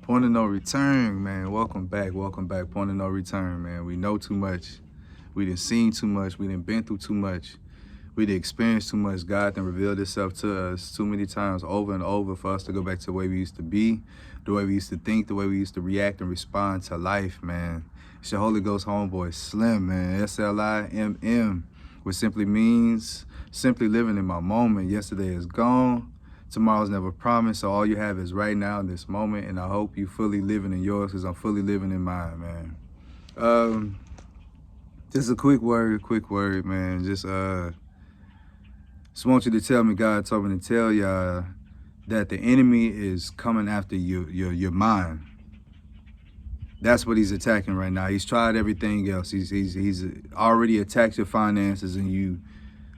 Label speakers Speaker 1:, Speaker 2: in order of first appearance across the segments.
Speaker 1: Point of no return, man. Welcome back. Welcome back. Point of no return, man. We know too much. We done seen too much. We done been through too much. We done experienced too much. God done revealed Himself to us too many times over and over for us to go back to the way we used to be, the way we used to think, the way we used to react and respond to life, man. It's your Holy Ghost homeboy, Slim, man. SLIMM, which simply means simply living in my moment. Yesterday is gone. Tomorrow's never promised, so all you have is right now in this moment, and I hope you fully living in yours because I'm fully living in mine, man. Just a quick word, man. Just want you to tell me, God told me to tell y'all that the enemy is coming after your mind. That's what he's attacking right now. He's tried everything else. He's already attacked your finances, and you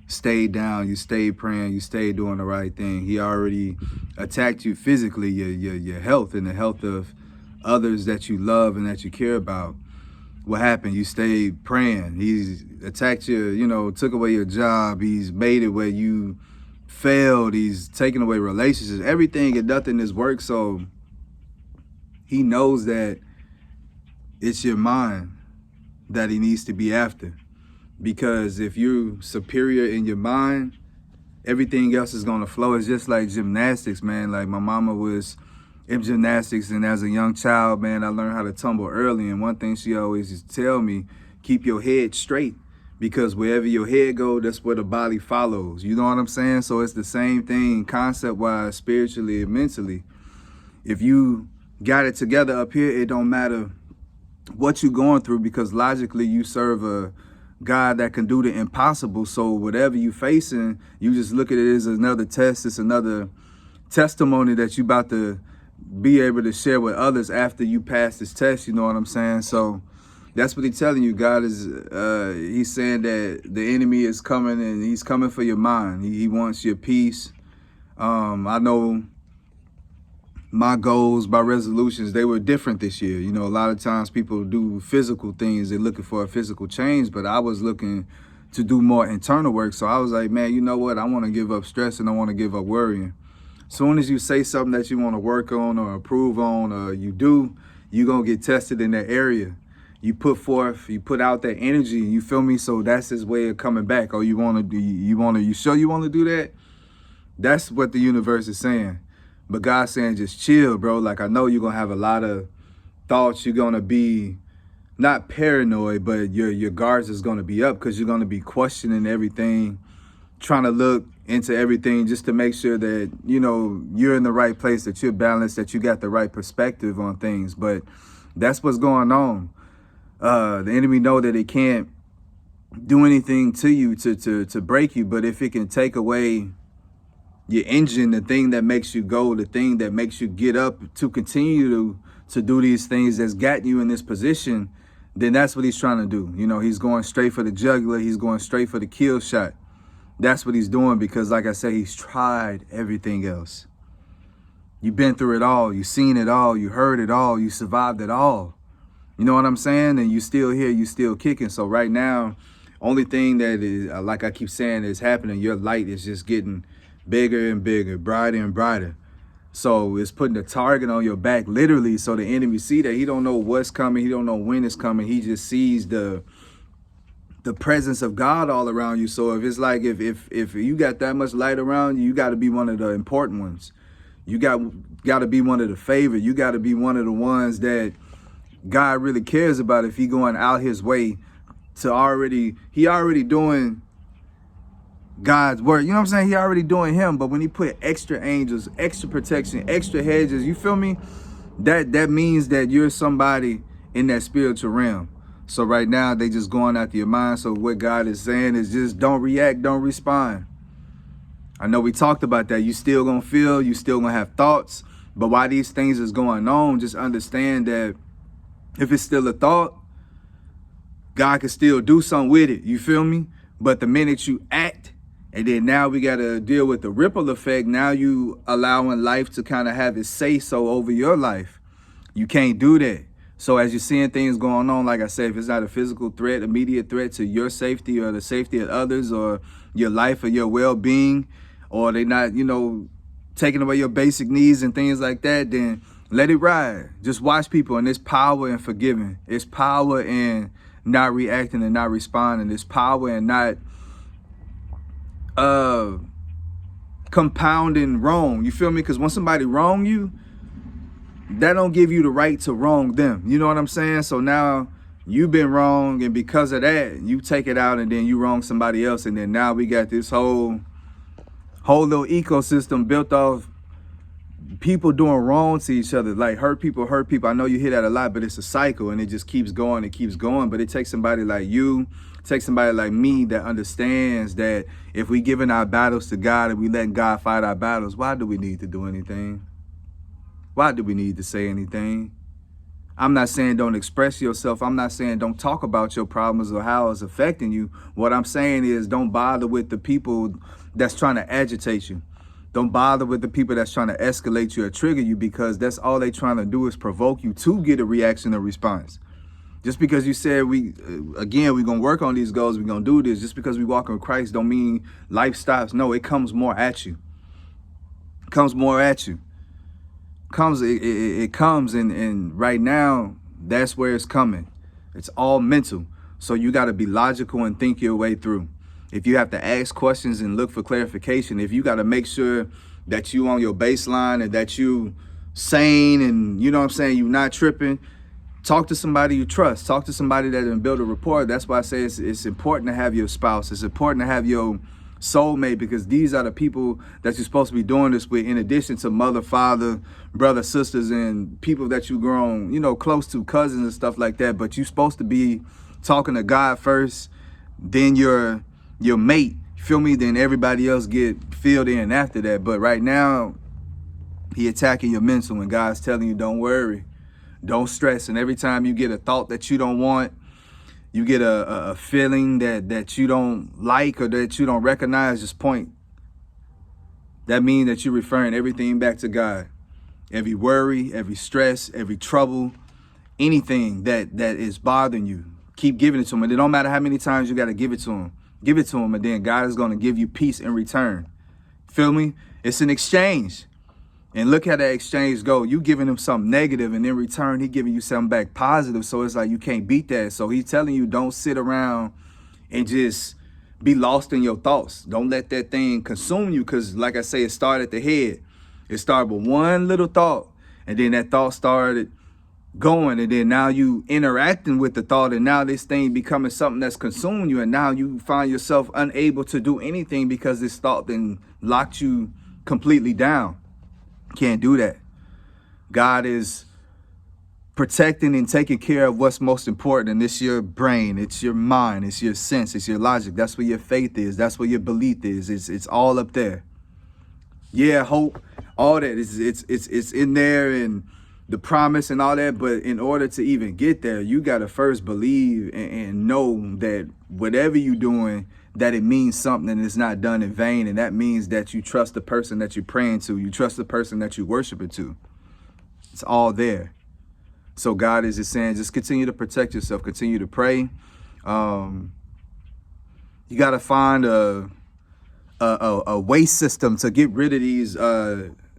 Speaker 1: stayed down, you stayed praying, you stayed doing the right thing. He already attacked you physically, your health and the health of others that you love and that you care about. What happened? You stayed praying. He's attacked you, took away your job. He's made it where you failed. He's taken away relationships. Everything and nothing is work. So he knows that it's your mind that he needs to be after. Because if you're superior in your mind, everything else is going to flow. It's just like gymnastics, man. Like my mama was in gymnastics, and as a young child, man, I learned how to tumble early. And one thing she always used to tell me, keep your head straight, because wherever your head goes, that's where the body follows. You know what I'm saying? So it's the same thing concept-wise, spiritually and mentally. If you got it together up here, it don't matter what you're going through, because logically you serve a God that can do the impossible. So whatever you facing, you just look at it as another test. It's another testimony that you about to be able to share with others after you pass this test. You know what I'm saying? So that's what he's telling you. God is, he's saying that the enemy is coming, and he's coming for your mind. He wants your peace. I know my goals, my resolutions, they were different this year. A lot of times people do physical things. They're looking for a physical change, but I was looking to do more internal work. So I was like, man, you know what? I want to give up stress, and I want to give up worrying. Soon as you say something that you want to work on or improve on, or you're going to get tested in that area. You put out that energy, you feel me? So that's his way of coming back. Oh, you sure you want to do that? That's what the universe is saying. But God's saying, just chill, bro. Like, I know you're going to have a lot of thoughts. You're going to be not paranoid, but your guards is going to be up, because you're going to be questioning everything, trying to look into everything just to make sure that, you're in the right place, that you're balanced, that you got the right perspective on things. But that's what's going on. The enemy know that it can't do anything to you to break you. But if it can take away your engine, the thing that makes you go, the thing that makes you get up to continue to do these things that's gotten you in this position, then that's what he's trying to do. He's going straight for the jugular. He's going straight for the kill shot. That's what he's doing, because like I said, he's tried everything else. You've been through it all. You've seen it all. You heard it all. You survived it all. You know what I'm saying? And you still here. You still kicking. So right now, only thing that is, like I keep saying, is happening, your light is just getting bigger and bigger, brighter and brighter. So it's putting a target on your back, literally. So the enemy see that. He don't know what's coming. He don't know when it's coming. He just sees the presence of God all around you. So if it's like, if you got that much light around you, you got to be one of the important ones. You got to be one of the favored. You got to be one of the ones that God really cares about. If he going out his way to he already doing God's work. You know what I'm saying? He already doing him. But when he put extra angels, extra protection, extra hedges, you feel me? That means that you're somebody in that spiritual realm. So right now, they just going after your mind. So what God is saying is just don't react, don't respond. I know we talked about that. You still gonna feel, you still gonna have thoughts. But while these things is going on, just understand that if it's still a thought, God can still do something with it. You feel me? But the minute you act, and then now we got to deal with the ripple effect. Now you allowing life to kind of have its say-so over your life. You can't do that. So as you're seeing things going on, like I said, if it's not a physical threat, immediate threat to your safety or the safety of others or your life or your well-being, or they not, taking away your basic needs and things like that, then Let it ride. Just watch people, and there's power in forgiving. It's power in not reacting and not responding. There's power in not compounding wrong. You feel me? Because when somebody wrong you, that don't give you the right to wrong them. You know what I'm saying? So now you've been wrong, and because of that, you take it out and then you wrong somebody else, and then now we got this whole little ecosystem built off people doing wrong to each other, like hurt people. I know you hear that a lot, but it's a cycle, and it just keeps going. It keeps going. But it takes somebody like you, it takes somebody like me that understands that if we giving our battles to God and we letting God fight our battles, why do we need to do anything? Why do we need to say anything? I'm not saying don't express yourself. I'm not saying don't talk about your problems or how it's affecting you. What I'm saying is don't bother with the people that's trying to agitate you. Don't bother with the people that's trying to escalate you or trigger you, because that's all they trying to do is provoke you to get a reaction or response. Just because you said we're going to work on these goals, we're going to do this, just because we walk in Christ don't mean life stops. No, it comes more at you. It comes more at you. It comes and right now that's where it's coming. It's all mental. So you got to be logical and think your way through. If you have to ask questions and look for clarification, if you got to make sure that you on your baseline and that you sane and you know what I'm saying, you not tripping, talk to somebody you trust. Talk to somebody that can build a rapport. That's why I say it's important to have your spouse. It's important to have your soulmate, because these are the people that you're supposed to be doing this with, in addition to mother, father, brother, sisters, and people that you grown, you know, close to, cousins and stuff like that. But you're supposed to be talking to God first, then your mate, you feel me? Then everybody else get filled in after that. But right now, he attacking your mental, and God's telling you, don't worry, don't stress. And every time you get a thought that you don't want, you get a feeling that you don't like or that you don't recognize, just point. That means that you're referring everything back to God. Every worry, every stress, every trouble, anything that is bothering you, keep giving it to him. And it don't matter how many times you got to give it to him. Give it to him, and then God is going to give you peace in return. Feel me? It's an exchange. And look how that exchange go. You giving him something negative, and in return, he giving you something back positive. So it's like you can't beat that. So he's telling you, don't sit around and just be lost in your thoughts. Don't let that thing consume you, because like I say, it started at the head. It started with one little thought, and then that thought started going, and then now you interacting with the thought, and now this thing becoming something that's consuming you, and now you find yourself unable to do anything because this thought then locked you completely down. Can't do that. God is protecting and taking care of what's most important, and it's your brain, it's your mind, it's your sense, it's your logic. That's where your faith is. That's where your belief is. It's all up there. Yeah, hope, all that it's in there, and the promise and all that. But in order to even get there, you got to first believe and know that whatever you're doing, that it means something and it's not done in vain. And that means that you trust the person that you're praying to. You trust the person that you're worshiping to. It's all there. So God is just saying, just continue to protect yourself. Continue to pray. You got to find a way system to get rid of these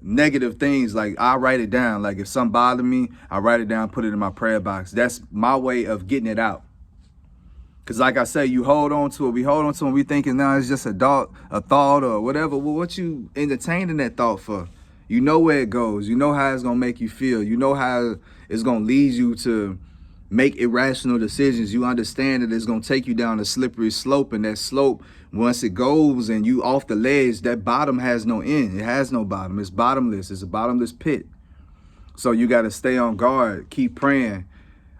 Speaker 1: negative things. Like, I write it down. Like, if something bothers me, I write it down, put it in my prayer box. That's my way of getting it out. Because like I say, you hold on to it. We hold on to it. We thinking now it's just a thought or whatever. Well, what you entertaining that thought for? You know where it goes. You know how it's going to make you feel. You know how it's going to lead you to make irrational decisions. You understand that it's going to take you down a slippery slope. And that slope, once it goes and you off the ledge, that bottom has no end. It has no bottom. It's bottomless. It's a bottomless pit. So you got to stay on guard. Keep praying.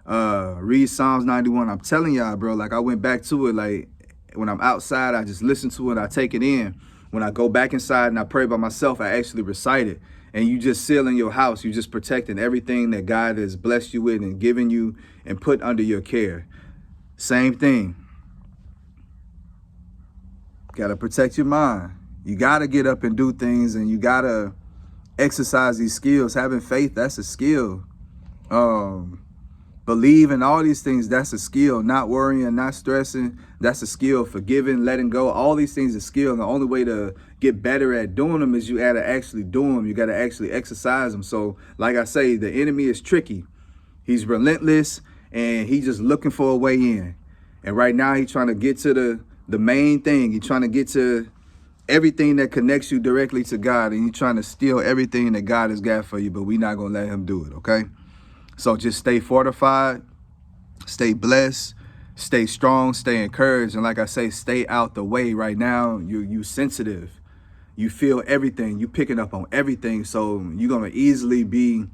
Speaker 1: Read Psalms 91. I'm telling y'all, bro, like, I went back to it. Like, when I'm outside, I just listen to it. I take it in. When I go back inside and I pray by myself, I actually recite it. And you just seal in your house. You just protecting everything that God has blessed you with and given you and put under your care. Same thing. Got to protect your mind. You got to get up and do things, and you got to exercise these skills. Having faith, that's a skill. Believing, all these things, that's a skill. Not worrying, not stressing, that's a skill. Forgiving, letting go, all these things are skill. And the only way to get better at doing them is you got to actually do them. You got to actually exercise them. So like I say, the enemy is tricky. He's relentless, and he's just looking for a way in. And right now he's trying to get to the main thing. He's trying to get to everything that connects you directly to God, and he's trying to steal everything that God has got for you, but we're not going to let him do it, okay? So just stay fortified, stay blessed, stay strong, stay encouraged. And like I say, stay out the way. Right now, you sensitive. You feel everything. You picking up on everything. So you're going to easily be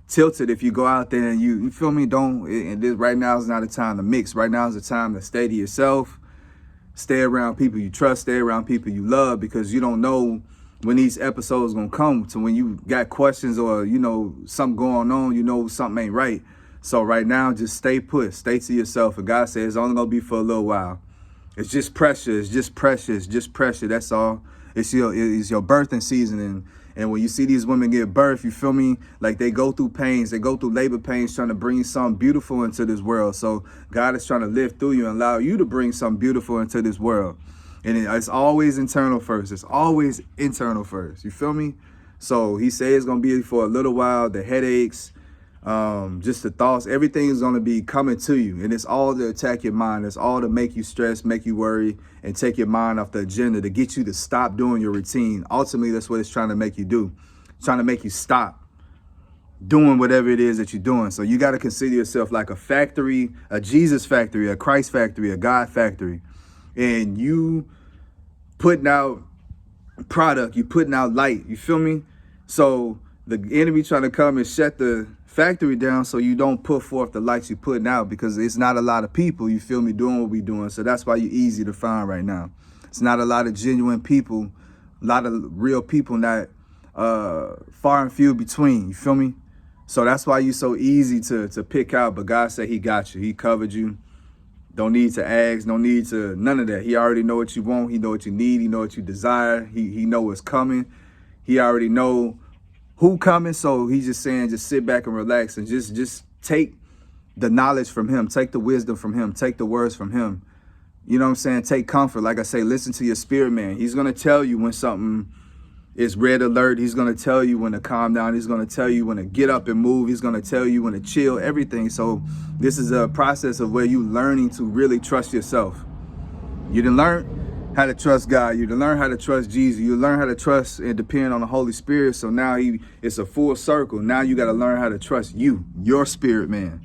Speaker 1: tilted if you go out there and you feel me? Right now is not a time to mix. Right now is a time to stay to yourself. Stay around people you trust. Stay around people you love, because you don't know when these episodes gonna come to when you got questions or, you know, something going on, you know, something ain't right. So right now, just stay put, stay to yourself. And God says it's only gonna be for a little while. It's just pressure. It's just pressure. It's just pressure. That's all. It's your birthing season. And when you see these women give birth, you feel me? Like they go through pains. They go through labor pains trying to bring something beautiful into this world. So God is trying to live through you and allow you to bring something beautiful into this world. And it's always internal first. It's always internal first. You feel me? So he says it's going to be for a little while. The headaches, just the thoughts, everything is going to be coming to you. And it's all to attack your mind. It's all to make you stress, make you worry, and take your mind off the agenda, to get you to stop doing your routine. Ultimately, that's what it's trying to make you do. It's trying to make you stop doing whatever it is that you're doing. So you got to consider yourself like a factory, a Jesus factory, a Christ factory, a God factory. And you putting out product, you putting out light, you feel me? So the enemy trying to come and shut the factory down so you don't put forth the lights you putting out, because it's not a lot of people, you feel me, doing what we doing. So that's why you're easy to find right now. It's not a lot of genuine people, a lot of real people, not far and few between, you feel me? So that's why you're so easy to pick out. But God said he got you, he covered you. Don't need to ask, no need to none of that. He already know what you want. He know what you need. He know what you desire. He know what's coming. He already know who coming. So he's just saying, just sit back and relax and just take the knowledge from him. Take the wisdom from him. Take the words from him. You know what I'm saying? Take comfort. Like I say, listen to your spirit, man. He's going to tell you when something is red alert. He's going to tell you when to calm down. He's going to tell you when to get up and move. He's going to tell you when to chill, everything. So this is a process of where you learning to really trust yourself. You done learn how to trust God. You done learn how to trust Jesus. You learn how to trust and depend on the Holy Spirit. So now it's a full circle. Now you got to learn how to trust you, your spirit, man.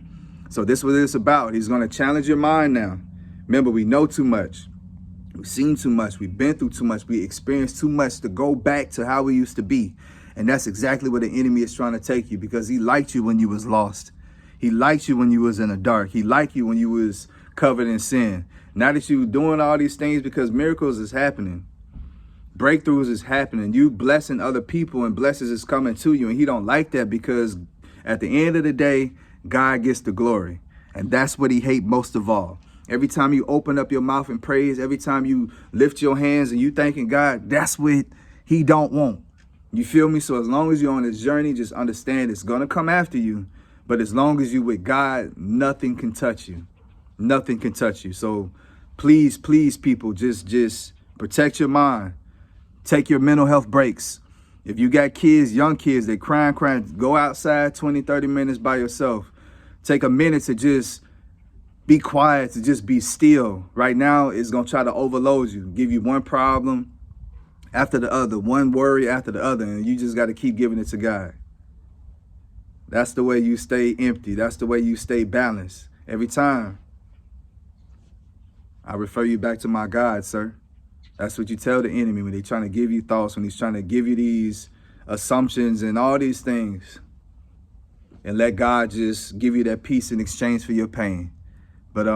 Speaker 1: So this is what it's about. He's going to challenge your mind now. Remember, we know too much. We've seen too much. We've been through too much. We experienced too much to go back to how we used to be. And that's exactly where the enemy is trying to take you, because he liked you when you was lost. He liked you when you was in the dark. He liked you when you was covered in sin. Now that you doing all these things, because miracles is happening. Breakthroughs is happening. You blessing other people and blessings is coming to you. And he don't like that, because at the end of the day, God gets the glory. And that's what he hate most of all. Every time you open up your mouth and praise, every time you lift your hands and you thanking God, that's what he don't want. You feel me? So as long as you're on this journey, just understand it's going to come after you. But as long as you with God, nothing can touch you. Nothing can touch you. So please, people, just protect your mind. Take your mental health breaks. If you got kids, young kids, they crying, go outside 20, 30 minutes by yourself. Take a minute to just be quiet, to just be still. Right now, it's going to try to overload you, give you one problem after the other, one worry after the other, and you just got to keep giving it to God. That's the way you stay empty. That's the way you stay balanced. Every time, I refer you back to my God, sir. That's what you tell the enemy when they're trying to give you thoughts, when he's trying to give you these assumptions and all these things. And let God just give you that peace in exchange for your pain. But